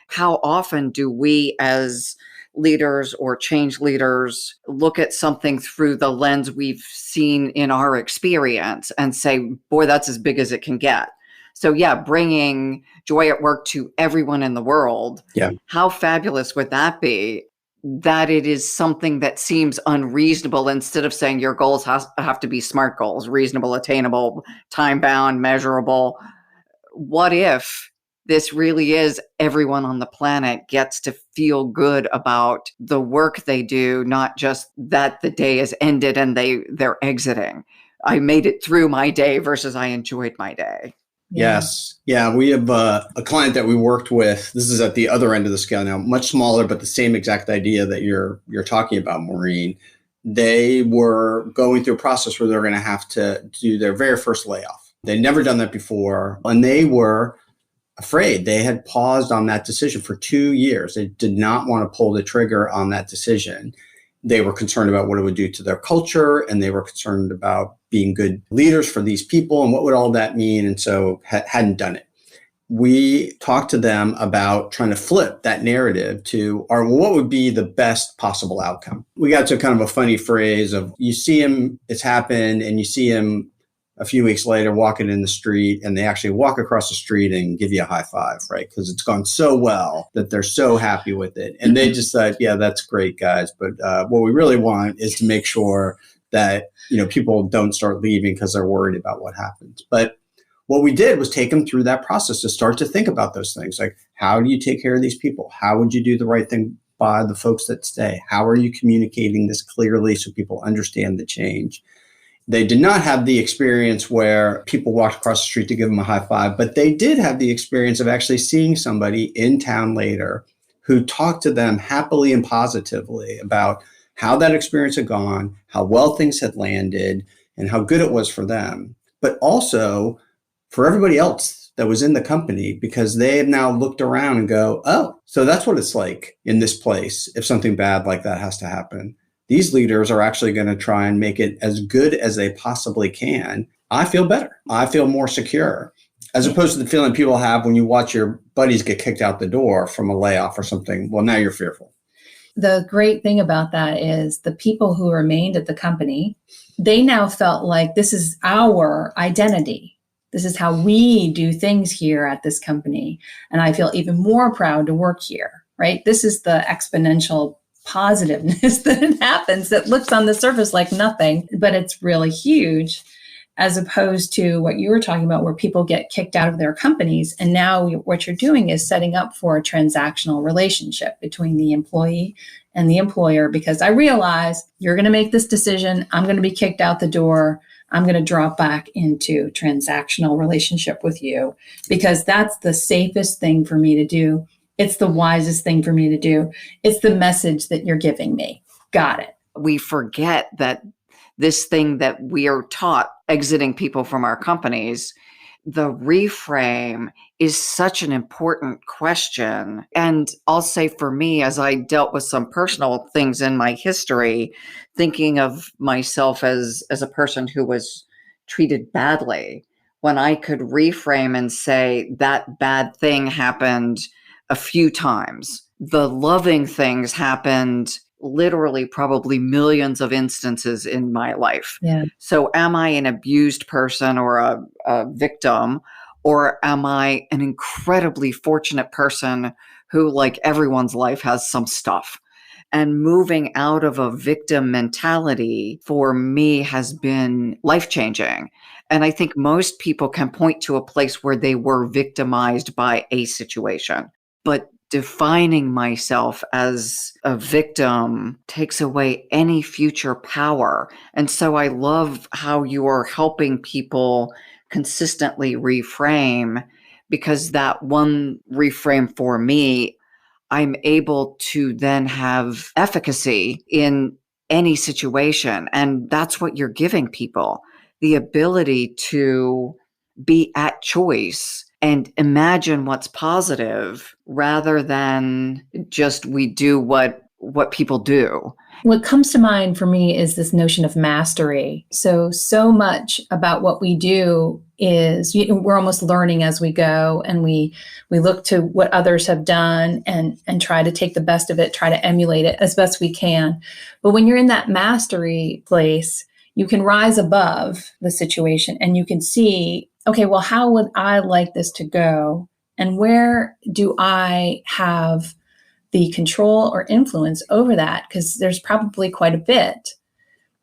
How often do we as leaders or change leaders look at something through the lens we've seen in our experience and say, boy, that's as big as it can get? So yeah, bringing joy at work to everyone in the world. Yeah. How fabulous would that be? That it is something that seems unreasonable, instead of saying your goals have to be SMART goals, reasonable, attainable, time-bound, measurable. What if this really is everyone on the planet gets to feel good about the work they do, not just that the day is ended and they're exiting. I made it through my day versus I enjoyed my day. Yes. Yeah. We have a client that we worked with. This is at the other end of the scale now, much smaller, but the same exact idea that you're talking about, Maureen. They were going through a process where they're going to have to do their very first layoff. They'd never done that before, and they were afraid. They had paused on that decision for 2 years. They did not want to pull the trigger on that decision. They were concerned about what it would do to their culture, and they were concerned about being good leaders for these people and what would all that mean, and so hadn't done it. We talked to them about trying to flip that narrative to, what would be the best possible outcome? We got to kind of a funny phrase of, you see him, it's happened, and you see him a few weeks later walking in the street, and they actually walk across the street and give you a high five, right? Because it's gone so well that they're so happy with it. And they just said, yeah, that's great, guys. But what we really want is to make sure that, people don't start leaving because they're worried about what happens. But what we did was take them through that process to start to think about those things. Like, how do you take care of these people? How would you do the right thing by the folks that stay? How are you communicating this clearly so people understand the change? They did not have the experience where people walked across the street to give them a high five, but they did have the experience of actually seeing somebody in town later who talked to them happily and positively about how that experience had gone, how well things had landed, and how good it was for them, but also for everybody else that was in the company, because they have now looked around and go, oh, so that's what it's like in this place if something bad like that has to happen. These leaders are actually going to try and make it as good as they possibly can. I feel better. I feel more secure, as opposed to the feeling people have when you watch your buddies get kicked out the door from a layoff or something. Well, now you're fearful. The great thing about that is the people who remained at the company, they now felt like this is our identity. This is how we do things here at this company. And I feel even more proud to work here, right? This is the exponential positiveness that happens that looks on the surface like nothing, but it's really huge, as opposed to what you were talking about, where people get kicked out of their companies. And now what you're doing is setting up for a transactional relationship between the employee and the employer, because I realize you're going to make this decision. I'm going to be kicked out the door. I'm going to drop back into transactional relationship with you because that's the safest thing for me to do. It's the wisest thing for me to do. It's the message that you're giving me. Got it. We forget that this thing that we are taught exiting people from our companies, the reframe is such an important question. And I'll say for me, as I dealt with some personal things in my history, thinking of myself as a person who was treated badly, when I could reframe and say that bad thing happened a few times, the loving things happened literally probably millions of instances in my life. Yeah. So am I an abused person or a victim, or am I an incredibly fortunate person who, like everyone's life, has some stuff? And moving out of a victim mentality for me has been life-changing. And I think most people can point to a place where they were victimized by a situation. But defining myself as a victim takes away any future power. And so I love how you are helping people consistently reframe, because that one reframe for me, I'm able to then have efficacy in any situation. And that's what you're giving people, the ability to be at choice and imagine what's positive rather than just we do what people do. What comes to mind for me is this notion of mastery. So much about what we do is we're almost learning as we go, and we look to what others have done and try to take the best of it, try to emulate it as best we can. But when you're in that mastery place, you can rise above the situation and you can see, okay, well, how would I like this to go? And where do I have the control or influence over that? Because there's probably quite a bit,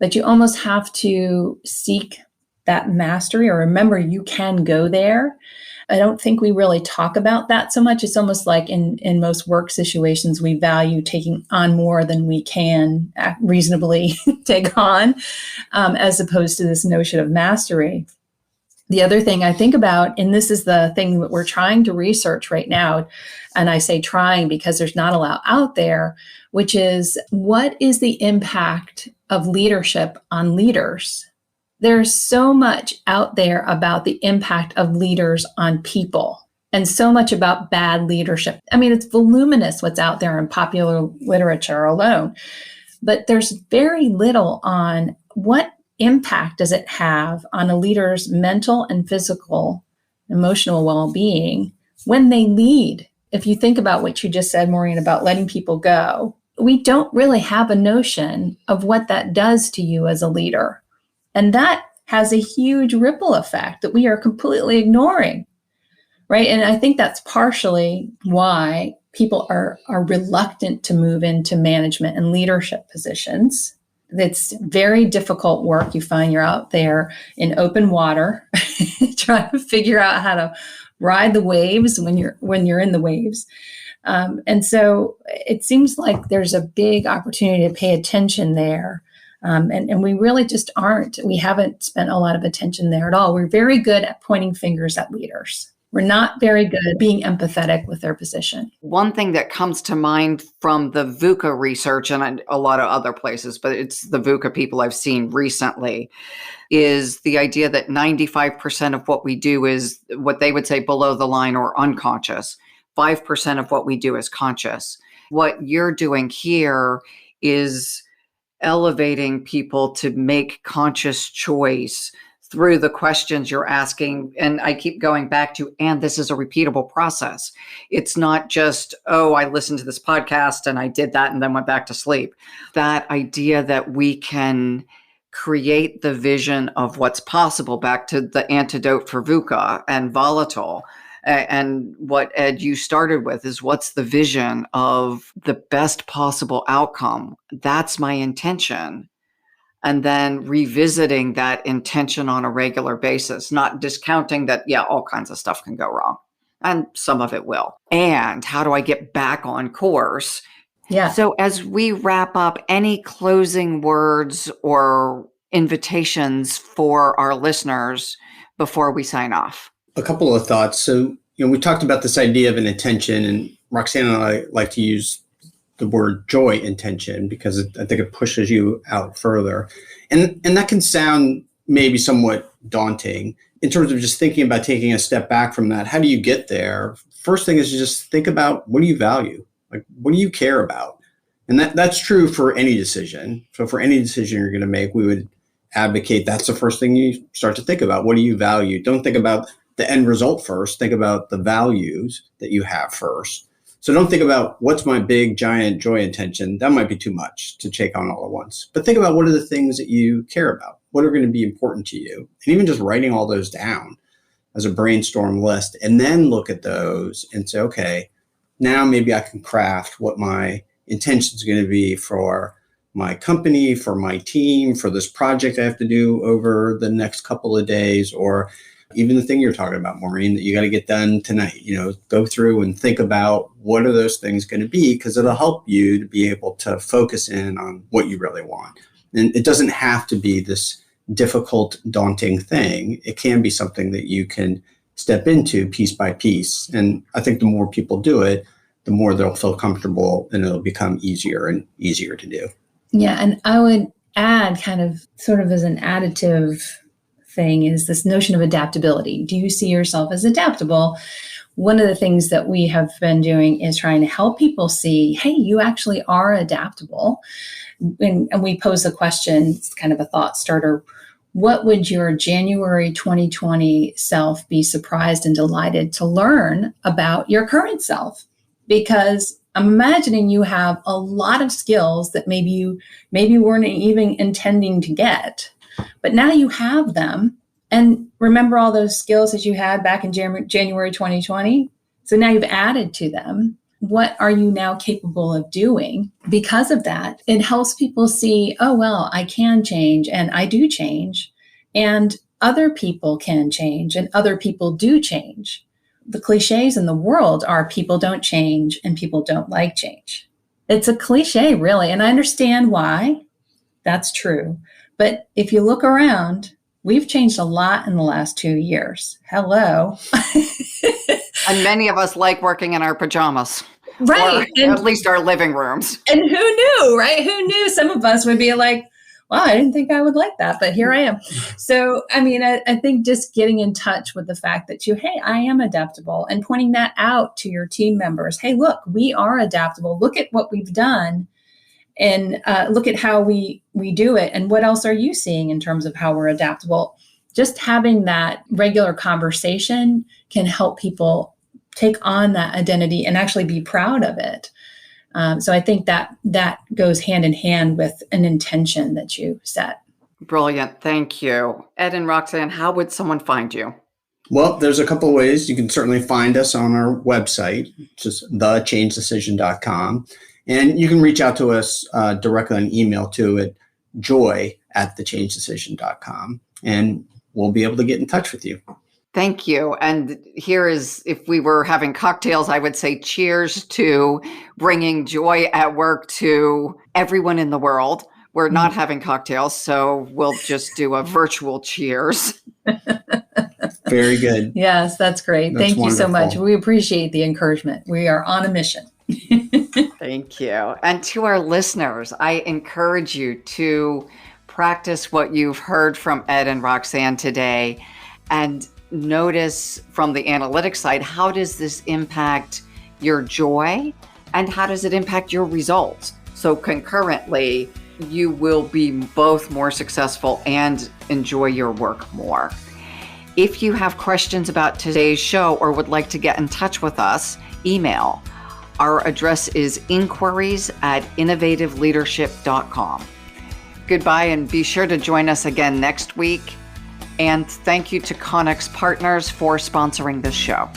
but you almost have to seek that mastery, or remember you can go there. I don't think we really talk about that so much. It's almost like in most work situations, we value taking on more than we can reasonably take on, as opposed to this notion of mastery. The other thing I think about, and this is the thing that we're trying to research right now, and I say trying because there's not a lot out there, which is what is the impact of leadership on leaders? There's so much out there about the impact of leaders on people, and so much about bad leadership. I mean, it's voluminous what's out there in popular literature alone, but there's very little on what impact does it have on a leader's mental and physical, emotional well-being when they lead. If you think about what you just said, Maureen, about letting people go, we don't really have a notion of what that does to you as a leader. And that has a huge ripple effect that we are completely ignoring, right? And I think that's partially why people are reluctant to move into management and leadership positions. It's very difficult work. You find you're out there in open water trying to figure out how to ride the waves when you're in the waves. And so it seems like there's a big opportunity to pay attention there. And we really just aren't. We haven't spent a lot of attention there at all. We're very good at pointing fingers at leaders. We're not very good at being empathetic with their position. One thing that comes to mind from the VUCA research and a lot of other places, but it's the VUCA people I've seen recently, is the idea that 95% of what we do is what they would say below the line or unconscious. 5% of what we do is conscious. What you're doing here is elevating people to make conscious choice through the questions you're asking. And I keep going back to, and this is a repeatable process. It's not just, oh, I listened to this podcast and I did that and then went back to sleep. That idea that we can create the vision of what's possible, back to the antidote for VUCA and volatile. And what, Ed, you started with is, what's the vision of the best possible outcome? That's my intention. And then revisiting that intention on a regular basis, not discounting that, yeah, all kinds of stuff can go wrong. And some of it will. And how do I get back on course? Yeah. So as we wrap up, any closing words or invitations for our listeners before we sign off? A couple of thoughts. So, we talked about this idea of an intention, and Roxanne and I like to use the word joy intention because I think it pushes you out further. And that can sound maybe somewhat daunting in terms of just thinking about taking a step back from that. How do you get there? First thing is to just think about, what do you value? Like, what do you care about? And that's true for any decision. So for any decision you're going to make, we would advocate that's the first thing you start to think about. What do you value? Don't think about the end result first. Think about the values that you have first. So don't think about what's my big, giant joy intention. That might be too much to take on all at once. But think about what are the things that you care about? What are going to be important to you? And even just writing all those down as a brainstorm list, and then look at those and say, okay, now maybe I can craft what my intention is going to be for my company, for my team, for this project I have to do over the next couple of days, or even the thing you're talking about, Maureen, that you got to get done tonight. Go through and think about what are those things going to be, because it'll help you to be able to focus in on what you really want. And it doesn't have to be this difficult, daunting thing. It can be something that you can step into piece by piece. And I think the more people do it, the more they'll feel comfortable and it'll become easier and easier to do. Yeah. And I would add, kind of sort of as an additive thing, is this notion of adaptability. Do you see yourself as adaptable? One of the things that we have been doing is trying to help people see, hey, you actually are adaptable. And we pose the question, it's kind of a thought starter. What would your January 2020 self be surprised and delighted to learn about your current self? Because I'm imagining you have a lot of skills that maybe you weren't even intending to get, but now you have them. And remember all those skills that you had back in January 2020? So now you've added to them. What are you now capable of doing? Because of that, it helps people see, oh, well, I can change and I do change, and other people can change and other people do change. The cliches in the world are people don't change and people don't like change. It's a cliche, really. And I understand why that's true. But if you look around, we've changed a lot in the last 2 years. Hello. And many of us like working in our pajamas. Right. Or at least our living rooms. And who knew, right? Who knew some of us would be like, wow, I didn't think I would like that, but here I am. So, I mean, I think just getting in touch with the fact that hey, I am adaptable, and pointing that out to your team members. Hey, look, we are adaptable. Look at what we've done, and look at how we do it. And what else are you seeing in terms of how we're adaptable? Just having that regular conversation can help people take on that identity and actually be proud of it. So I think that goes hand in hand with an intention that you set. Brilliant. Thank you. Ed and Roxanne, how would someone find you? Well, there's a couple of ways. You can certainly find us on our website, which is thechangedecision.com. And you can reach out to us directly on email too at joy@thechangedecision.com. And we'll be able to get in touch with you. Thank you. And here is, if we were having cocktails, I would say cheers to bringing joy at work to everyone in the world. We're not having cocktails, so we'll just do a virtual cheers. Very good. Yes, that's great. Thank you so much. We appreciate the encouragement. We are on a mission. Thank you. And to our listeners, I encourage you to practice what you've heard from Ed and Roxanne today, and notice from the analytics side, how does this impact your joy and how does it impact your results? So concurrently, you will be both more successful and enjoy your work more. If you have questions about today's show or would like to get in touch with us, email. Our address is inquiries@innovativeleadership.com. Goodbye, and be sure to join us again next week. And thank you to Connex Partners for sponsoring this show.